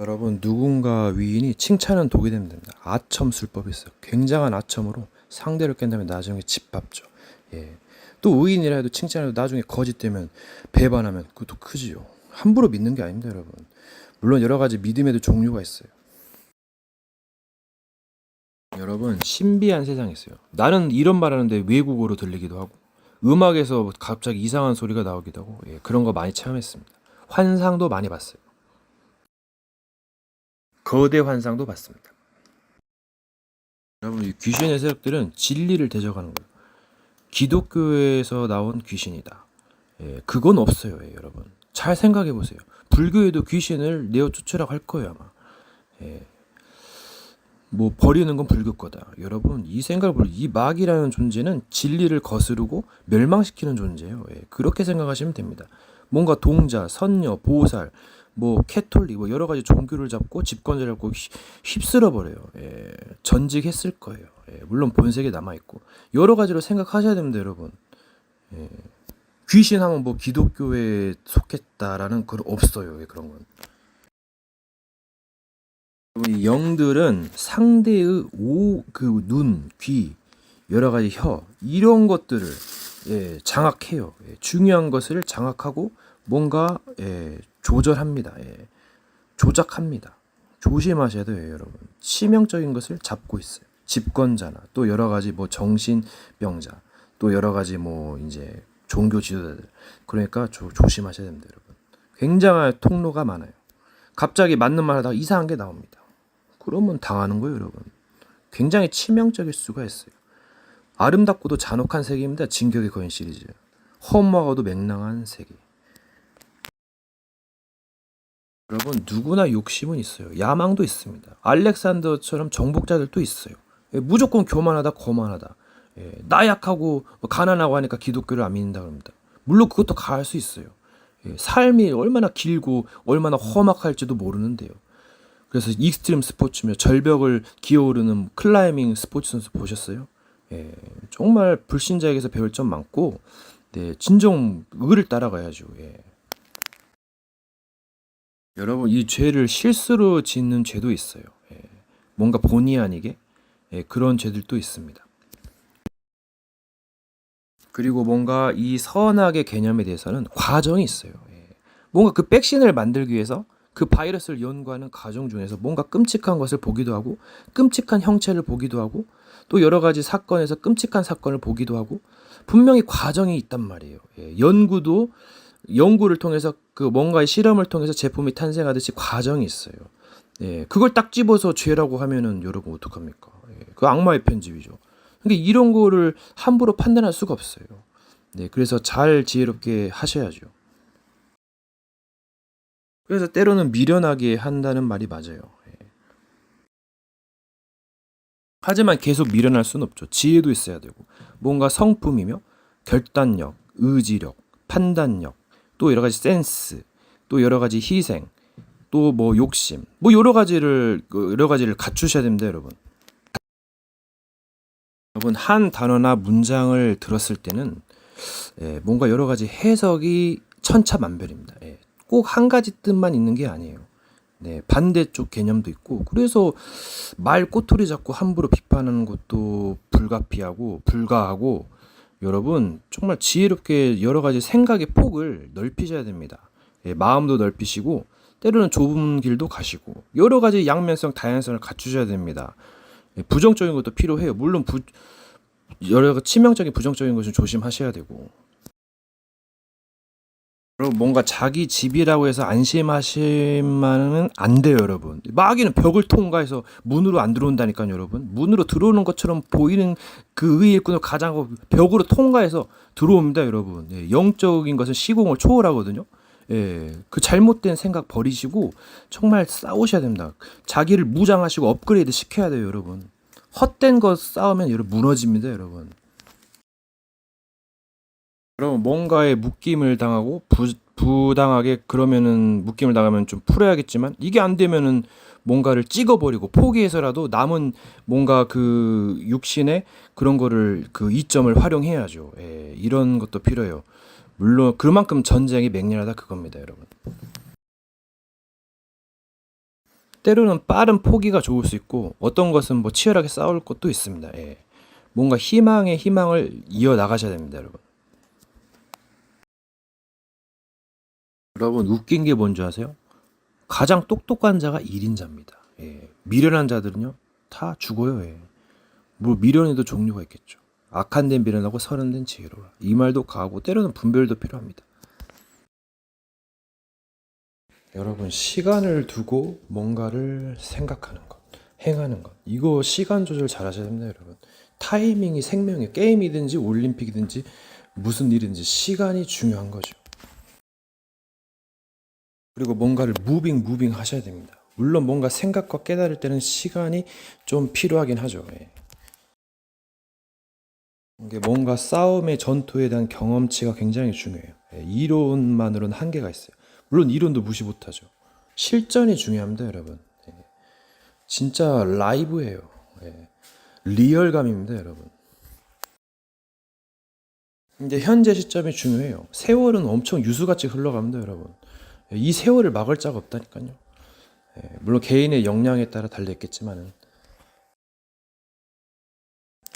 여러분, 누군가 위인이 칭찬은 독이 됩니다. 아첨 술법이 있어요. 굉장한 아첨으로 상대를 깬 다음에 나중에 짓밟죠. 예. 또 의인이라 해도 칭찬해도 나중에 거짓되면 배반하면 그것도 크지요. 함부로 믿는 게 아닙니다, 여러분. 물론 여러 가지 믿음에도 종류가 있어요. 여러분, 신비한 세상이 있어요. 나는 이런 말 하는데 외국어로 들리기도 하고 음악에서 갑자기 이상한 소리가 나오기도 하고, 예, 그런 거 많이 체험했습니다. 환상도 많이 봤어요. 거대 환상도 봤습니다. 여러분, 이 귀신의 세력들은 진리를 대적하는 거예요. 기독교에서 나온 귀신이다. 예, 그건 없어요, 예, 여러분. 잘 생각해 보세요. 불교에도 귀신을 내어 쫓으라고 할 거예요, 아마. 예, 뭐 버리는 건 불교 거다. 여러분, 이 생각을 이 마귀라는 존재는 진리를 거스르고 멸망시키는 존재예요. 예, 그렇게 생각하시면 됩니다. 뭔가 동자, 선녀, 보살, 뭐 캐톨릭, 뭐 여러 가지 종교를 잡고 집권자 잡고 휩쓸어 버려요. 예, 전직했을 거예요. 예, 물론 본색에 남아 있고 여러 가지로 생각하셔야 됩니다, 여러분. 예, 귀신 하면 뭐 기독교에 속했다라는 건 없어요. 예, 그런 건. 이 영들은 상대의 그 눈, 귀, 여러 가지 혀 이런 것들을, 예, 장악해요. 예, 중요한 것을 장악하고 뭔가, 예, 조절합니다. 예, 조작합니다. 조심하셔야 돼요, 여러분. 치명적인 것을 잡고 있어요. 집권자나 또 여러 가지 뭐 정신병자, 또 여러 가지 뭐 이제 종교 지도자들. 그러니까 조심하셔야 됩니다, 여러분. 굉장한 통로가 많아요. 갑자기 맞는 말 하다가 이상한 게 나옵니다. 그러면 당하는 거예요, 여러분. 굉장히 치명적일 수가 있어요. 아름답고도 잔혹한 세계입니다. 진격의 거인 시리즈. 허무하고도 맹랑한 세계. 여러분, 누구나 욕심은 있어요. 야망도 있습니다. 알렉산더처럼 정복자들도 있어요. 예, 무조건 교만하다, 거만하다. 예, 나약하고 가난하고 하니까 기독교를 안 믿는다 그럽니다. 물론 그것도 가할 수 있어요. 예, 삶이 얼마나 길고 얼마나 험악할지도 모르는데요. 그래서 익스트림 스포츠며 절벽을 기어오르는 클라이밍 스포츠 선수 보셨어요? 예, 정말 불신자에게서 배울 점 많고, 네, 진정 의를 따라가야죠. 예. 여러분, 이 죄를 실수로 짓는 죄도 있어요. 예. 뭔가 본의 아니게, 예, 그런 죄들도 있습니다. 그리고 뭔가 이 선악의 개념에 대해서는 과정이 있어요. 예. 뭔가 그 백신을 만들기 위해서 그 바이러스를 연구하는 과정 중에서 뭔가 끔찍한 것을 보기도 하고 끔찍한 형체를 보기도 하고 또 여러 가지 사건에서 끔찍한 사건을 보기도 하고 분명히 과정이 있단 말이에요. 예. 연구를 통해서 그 뭔가의 실험을 통해서 제품이 탄생하듯이 과정이 있어요. 예. 그걸 딱 집어서 죄라고 하면은 여러분 어떡합니까? 예. 그 악마의 편집이죠. 그러니까 이런 거를 함부로 판단할 수가 없어요. 네, 그래서 잘 지혜롭게 하셔야죠. 그래서 때로는 미련하게 한다는 말이 맞아요. 예. 하지만 계속 미련할 수는 없죠. 지혜도 있어야 되고 뭔가 성품이며 결단력, 의지력, 판단력, 또 여러 가지 센스, 또 여러 가지 희생, 또 뭐 욕심, 뭐 여러 가지를 갖추셔야 됩니다, 여러분. 여러분, 한 단어나 문장을 들었을 때는, 예, 뭔가 여러 가지 해석이 천차만별입니다. 예, 꼭 한 가지 뜻만 있는 게 아니에요. 네, 반대쪽 개념도 있고, 그래서 말 꼬투리 잡고 함부로 비판하는 것도 불가하고, 여러분, 정말 지혜롭게 여러 가지 생각의 폭을 넓히셔야 됩니다. 예, 마음도 넓히시고, 때로는 좁은 길도 가시고, 여러 가지 양면성, 다양성을 갖추셔야 됩니다. 예, 부정적인 것도 필요해요. 물론 여러 치명적인 부정적인 것은 조심하셔야 되고. 그리고 뭔가 자기 집이라고 해서 안심하시면은 안 돼요, 여러분. 마귀는 벽을 통과해서 문으로 안 들어온다니까요, 여러분. 문으로 들어오는 것처럼 보이는 그 의의 일꾼을 가장하고 벽으로 통과해서 들어옵니다, 여러분. 예, 영적인 것은 시공을 초월하거든요. 예, 그 잘못된 생각 버리시고 정말 싸우셔야 됩니다. 자기를 무장하시고 업그레이드 시켜야 돼요, 여러분. 헛된 거 싸우면 여러분 무너집니다, 여러분. 그럼 뭔가에 묶임을 당하고 부당하게 그러면은 묶임을 당하면 좀 풀어야겠지만 이게 안 되면은 뭔가를 찍어버리고 포기해서라도 남은 뭔가 그 육신의 그런 거를 그 이점을 활용해야죠. 예, 이런 것도 필요해요. 물론 그만큼 전쟁이 맹렬하다 그겁니다, 여러분. 때로는 빠른 포기가 좋을 수 있고 어떤 것은 뭐 치열하게 싸울 것도 있습니다. 예. 뭔가 희망에 희망을 이어 나가셔야 됩니다, 여러분. 여러분 웃긴 게 뭔지 아세요? 가장 똑똑한 자가 1인자입니다. 예. 미련한 자들은요 다 죽어요. 예. 뭐 미련에도 종류가 있겠죠. 악한 데 미련하고 선한 데는 지혜로라. 이 말도 가고 때로는 분별도 필요합니다. 여러분 시간을 두고 뭔가를 생각하는 것, 행하는 것, 이거 시간 조절 잘 하셔야 됩니다, 여러분. 타이밍이 생명이에요. 게임이든지 올림픽이든지 무슨 일이든지 시간이 중요한 거죠. 그리고 뭔가를 무빙 하셔야 됩니다. 물론 뭔가 생각과 깨달을 때는 시간이 좀 필요하긴 하죠. 예. 이게 뭔가 싸움의 전투에 대한 경험치가 굉장히 중요해요. 예, 이론만으로는 한계가 있어요. 물론 이론도 무시 못하죠. 실전이 중요합니다, 여러분. 예, 진짜 라이브예요. 예, 리얼감입니다, 여러분. 이제 현재 시점이 중요해요. 세월은 엄청 유수같이 흘러갑니다, 여러분. 예, 이 세월을 막을 자가 없다니까요. 예, 물론 개인의 역량에 따라 달려있겠지만은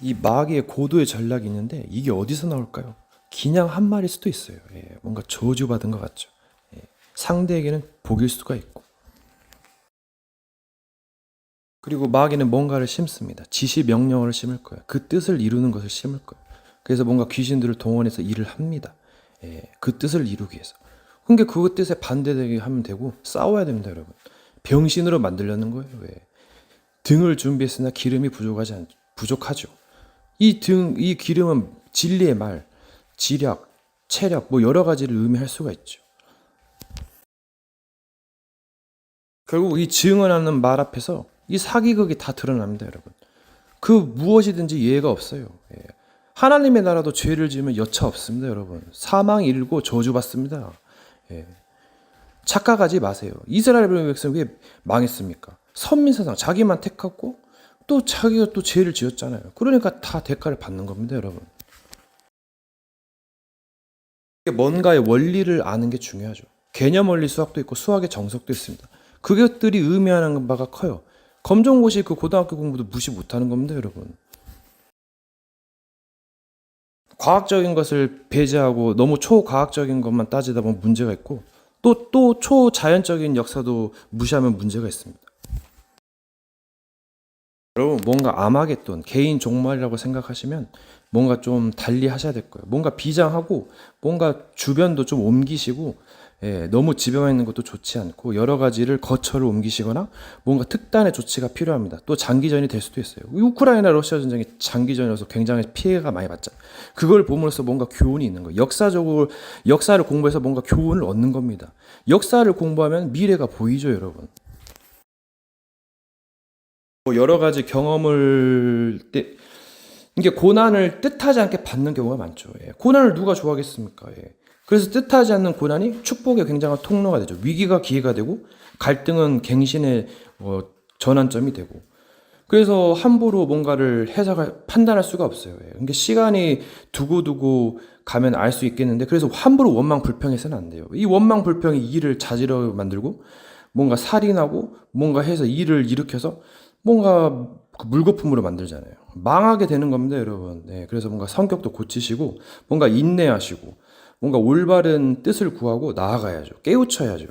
이 마귀의 고도의 전략이 있는데 이게 어디서 나올까요? 그냥 한 말일 수도 있어요. 예, 뭔가 저주받은 것 같죠. 예, 상대에게는 복일 수가 있고. 그리고 마귀는 뭔가를 심습니다. 지시 명령어를 심을 거예요. 그 뜻을 이루는 것을 심을 거예요. 그래서 뭔가 귀신들을 동원해서 일을 합니다. 예, 그 뜻을 이루기 위해서. 그러니까 그 뜻에 반대되게 하면 되고 싸워야 됩니다, 여러분. 병신으로 만들려는 거예요. 왜? 등을 준비했으나 기름이 부족하죠. 이 기름은 진리의 말, 지략, 체력, 뭐 여러 가지를 의미할 수가 있죠. 결국 이 증언하는 말 앞에서 이 사기극이 다 드러납니다, 여러분. 그 무엇이든지 예외가 없어요. 예. 하나님의 나라도 죄를 지으면 여차 없습니다, 여러분. 사망이 일고 저주받습니다. 예. 착각하지 마세요. 이스라엘 백성이 왜 망했습니까? 선민사상 자기만 택하고 또 자기가 또 죄를 지었잖아요. 그러니까 다 대가를 받는 겁니다, 여러분. 뭔가의 원리를 아는 게 중요하죠. 개념 원리 수학도 있고 수학의 정석도 있습니다. 그것들이 의미하는 바가 커요. 검정고시 그 고등학교 공부도 무시 못하는 겁니다, 여러분. 과학적인 것을 배제하고 너무 초과학적인 것만 따지다 보면 문제가 있고 또 초자연적인 역사도 무시하면 문제가 있습니다. 여러분 뭔가 아마겟돈 개인 종말이라고 생각하시면 뭔가 좀 달리 하셔야 될 거예요. 뭔가 비장하고 뭔가 주변도 좀 옮기시고 예, 너무 집에만 있는 것도 좋지 않고 여러 가지를 거처를 옮기시거나 뭔가 특단의 조치가 필요합니다. 또 장기전이 될 수도 있어요. 우크라이나 러시아 전쟁이 장기전이라서 굉장히 피해가 많이 봤죠. 그걸 보면서 뭔가 교훈이 있는 거예요. 역사적으로 역사를 공부해서 뭔가 교훈을 얻는 겁니다. 역사를 공부하면 미래가 보이죠, 여러분. 뭐 여러 가지 경험을 이게 고난을 뜻하지 않게 받는 경우가 많죠. 예. 고난을 누가 좋아하겠습니까? 예. 그래서 뜻하지 않는 고난이 축복의 굉장한 통로가 되죠. 위기가 기회가 되고 갈등은 갱신의 전환점이 되고. 그래서 함부로 뭔가를 판단할 수가 없어요. 예. 그러니까 시간이 두고두고 가면 알 수 있겠는데 그래서 함부로 원망 불평해서는 안 돼요. 이 원망 불평이 일을 자지러 만들고 뭔가 살인하고 뭔가 해서 일을 일으켜서 뭔가 그 물거품으로 만들잖아요. 망하게 되는 겁니다, 여러분. 네, 그래서 뭔가 성격도 고치시고, 뭔가 인내하시고, 뭔가 올바른 뜻을 구하고 나아가야죠. 깨우쳐야죠.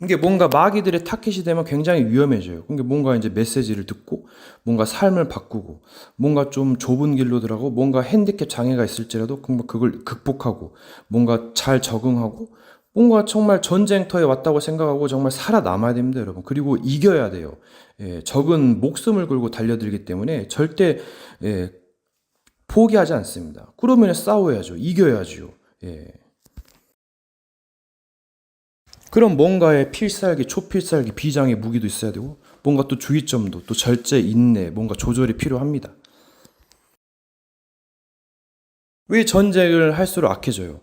이게 뭔가 마귀들의 타깃이 되면 굉장히 위험해져요. 그러니까 뭔가 이제 메시지를 듣고, 뭔가 삶을 바꾸고, 뭔가 좀 좁은 길로 들어가고, 뭔가 핸디캡 장애가 있을지라도 그걸 극복하고, 뭔가 잘 적응하고, 뭔가 정말 전쟁터에 왔다고 생각하고 정말 살아남아야 됩니다, 여러분. 그리고 이겨야 돼요. 예, 적은 목숨을 걸고 달려들기 때문에 절대 예, 포기하지 않습니다. 그러면 싸워야죠. 이겨야죠. 예. 그럼 뭔가의 필살기, 초필살기, 비장의 무기도 있어야 되고 뭔가 또 주의점도 또 절제, 인내, 뭔가 조절이 필요합니다. 왜 전쟁을 할수록 악해져요?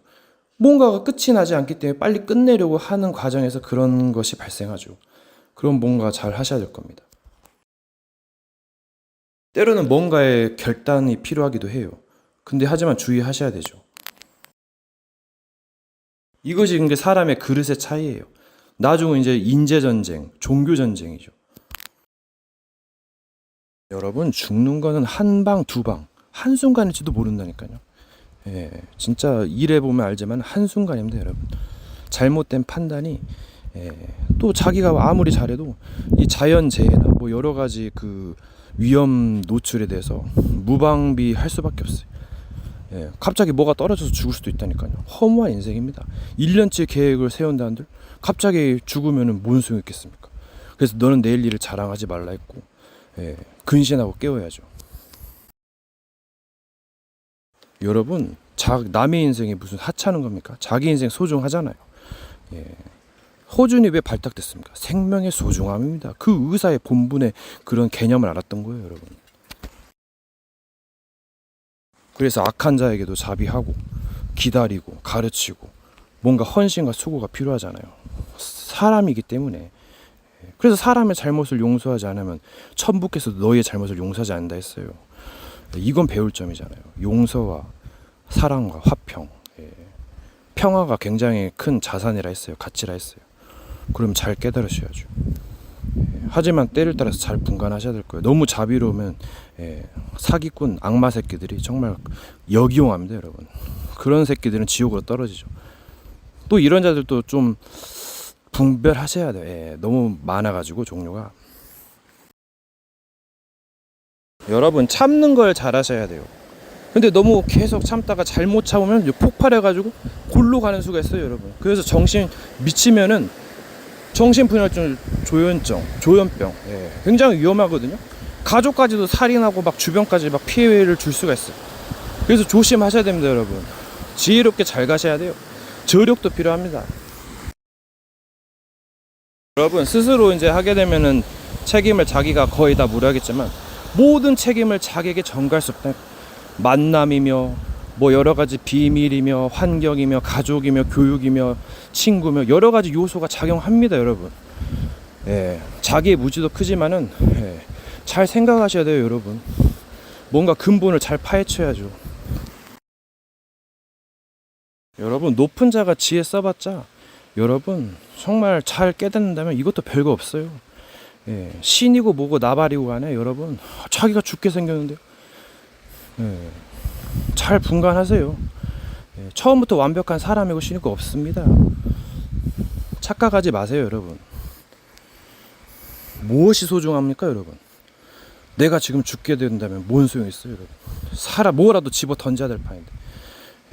뭔가가 끝이 나지 않기 때문에 빨리 끝내려고 하는 과정에서 그런 것이 발생하죠. 그럼 뭔가 잘 하셔야 될 겁니다. 때로는 뭔가의 결단이 필요하기도 해요. 근데 하지만 주의하셔야 되죠. 이것이 근데 사람의 그릇의 차이예요. 나중은 이제 인재 전쟁, 종교 전쟁이죠. 여러분 죽는 거는 한 방, 두 방, 한순간일지도 모른다니까요. 예, 진짜 일해 보면 알지만 한순간입니다, 여러분. 잘못된 판단이 예, 또 자기가 아무리 잘해도 이 자연재해나 뭐 여러 가지 그 위험 노출에 대해서 무방비할 수밖에 없어요. 예, 갑자기 뭐가 떨어져서 죽을 수도 있다니까요. 허무한 인생입니다. 1년치 계획을 세운다 한들 갑자기 죽으면 뭔 소용이 있겠습니까? 그래서 너는 내일 일을 자랑하지 말라 했고 예, 근신하고 깨워야죠. 여러분 남의 인생이 무슨 하찮은 겁니까? 자기 인생 소중하잖아요. 예. 허준이 왜 발탁됐습니까? 생명의 소중함입니다. 그 의사의 본분의 그런 개념을 알았던 거예요, 여러분. 그래서 악한 자에게도 자비하고 기다리고 가르치고 뭔가 헌신과 수고가 필요하잖아요. 사람이기 때문에. 그래서 사람의 잘못을 용서하지 않으면 천부께서도 너희의 잘못을 용서하지 않는다 했어요. 이건 배울 점이잖아요. 용서와 사랑과 화평, 평화가 굉장히 큰 자산이라 했어요. 가치라 했어요. 그럼 잘 깨달으셔야죠. 하지만 때를 따라서 잘 분간하셔야 될 거예요. 너무 자비로우면 사기꾼 악마 새끼들이 정말 역이용합니다, 여러분. 그런 새끼들은 지옥으로 떨어지죠. 또 이런 자들도 좀 분별하셔야 돼요. 너무 많아가지고 종류가. 여러분 참는 걸 잘하셔야 돼요. 근데 너무 계속 참다가 잘못 참으면 폭발해가지고 골로 가는 수가 있어요, 여러분. 그래서 정신 미치면은 정신분열증, 조현병, 굉장히 위험하거든요. 가족까지도 살인하고 막 주변까지 막 피해를 줄 수가 있어요. 그래서 조심하셔야 됩니다, 여러분. 지혜롭게 잘 가셔야 돼요. 저력도 필요합니다. 여러분 스스로 이제 하게 되면은 책임을 자기가 거의 다 물어야겠지만 모든 책임을 자기에게 전가할 수 없다. 만남이며 뭐 여러 가지 비밀이며 환경이며 가족이며 교육이며 친구며 여러 가지 요소가 작용합니다, 여러분. 자기의 무지도 크지만은 잘 생각하셔야 돼요, 여러분. 뭔가 근본을 잘 파헤쳐야죠. 여러분 높은 자가 지혜 써봤자 여러분 정말 잘 깨닫는다면 이것도 별거 없어요. 신이고 뭐고 나발이고 간에 여러분 자기가 죽게 생겼는데요. 잘 분간하세요. 처음부터 완벽한 사람이고 신이고 없습니다. 착각하지 마세요, 여러분. 무엇이 소중합니까, 여러분? 내가 지금 죽게 된다면 뭔 소용이 있어요, 여러분? 뭐라도 집어 던져야 될 판인데.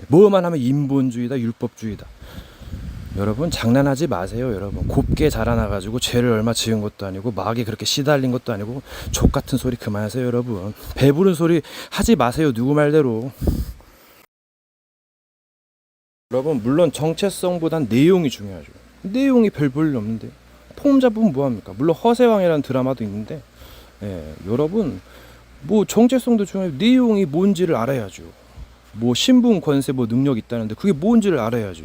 뭐만 하면 인본주의다, 율법주의다. 여러분 장난하지 마세요, 여러분. 곱게 자라나가지고 죄를 얼마 지은 것도 아니고 막이 그렇게 시달린 것도 아니고 족같은 소리 그만하세요, 여러분. 배부른 소리 하지 마세요, 누구 말대로. 여러분 물론 정체성보단 내용이 중요하죠. 내용이 별 볼일 없는데 폼 잡으면 뭐합니까? 물론 허세왕이라는 드라마도 있는데 여러분 뭐 정체성도 중요해요. 내용이 뭔지를 알아야죠. 뭐 신분 권세 뭐 능력 있다는데 그게 뭔지를 알아야죠.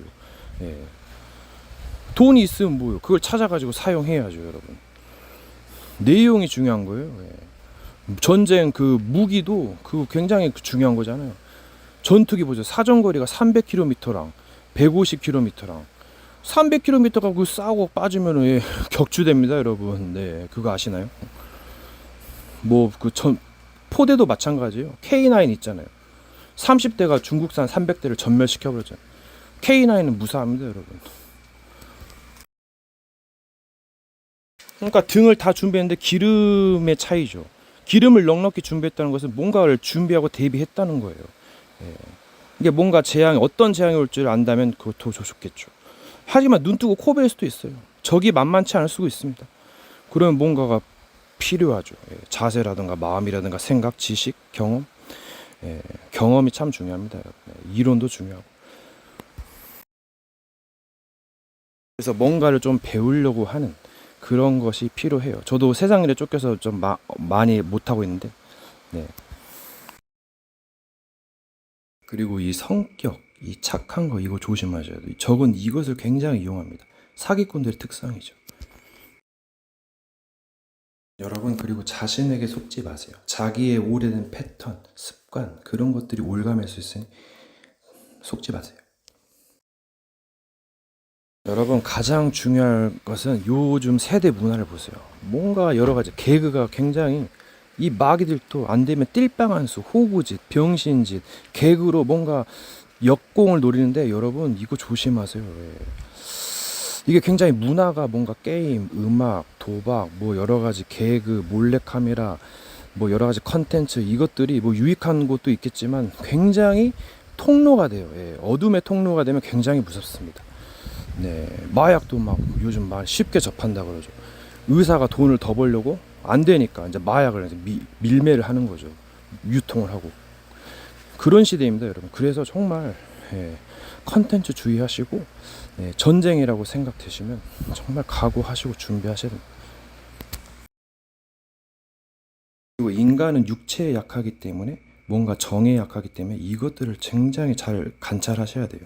돈이 있으면 뭐요? 그걸 찾아가지고 사용해야죠, 여러분. 내용이 중요한 거예요. 전쟁 그 무기도 그 굉장히 중요한 거잖아요. 전투기 보죠. 사정거리가 300km랑 150km랑 300km가 그 싸우고 빠지면 격추됩니다, 여러분. 네, 그거 아시나요? 뭐 그 포대도 마찬가지예요. K9 있잖아요. 30대가 중국산 300대를 전멸시켜 버렸잖아요. K9은 무사합니다, 여러분. 그러니까 등을 다 준비했는데 기름의 차이죠. 기름을 넉넉히 준비했다는 것은 뭔가를 준비하고 대비했다는 거예요. 이게 뭔가 어떤 재앙이 올 줄 안다면 그것도 좋겠죠. 하지만 눈 뜨고 코 벨 수도 있어요. 적이 만만치 않을 수도 있습니다. 그러면 뭔가가 필요하죠. 자세라든가 마음이라든가 생각, 지식, 경험. 경험이 참 중요합니다. 이론도 중요하고. 그래서 뭔가를 좀 배우려고 하는 그런 것이 필요해요. 저도 세상 일에 쫓겨서 좀 많이 못하고 있는데 그리고 이 성격, 이 착한 거 이거 조심하셔야 돼요. 적은 이것을 굉장히 이용합니다. 사기꾼들의 특성이죠. 여러분 그리고 자신에게 속지 마세요. 자기의 오래된 패턴, 습관 그런 것들이 올가맬 수 있으니 속지 마세요. 여러분 가장 중요한 것은 요즘 세대 문화를 보세요. 뭔가 여러 가지 개그가 굉장히 이 마귀들도 안 되면 띨빵한수, 호구짓, 병신짓, 개그로 뭔가 역공을 노리는데 여러분 이거 조심하세요. 예. 이게 굉장히 문화가 뭔가 게임, 음악, 도박, 뭐 여러 가지 개그, 몰래카메라, 뭐 여러 가지 컨텐츠 이것들이 뭐 유익한 곳도 있겠지만 굉장히 통로가 돼요. 예. 어둠의 통로가 되면 굉장히 무섭습니다. 네, 마약도 막 요즘 막 쉽게 접한다 그러죠. 의사가 돈을 더 벌려고 안 되니까 이제 마약을 이제 밀매를 하는 거죠. 유통을 하고 그런 시대입니다, 여러분. 그래서 정말 예, 컨텐츠 주의하시고 전쟁이라고 생각되시면 정말 각오하시고 준비하셔야 됩니다. 그리고 인간은 육체에 약하기 때문에 뭔가 정에 약하기 때문에 이것들을 굉장히 잘 관찰하셔야 돼요.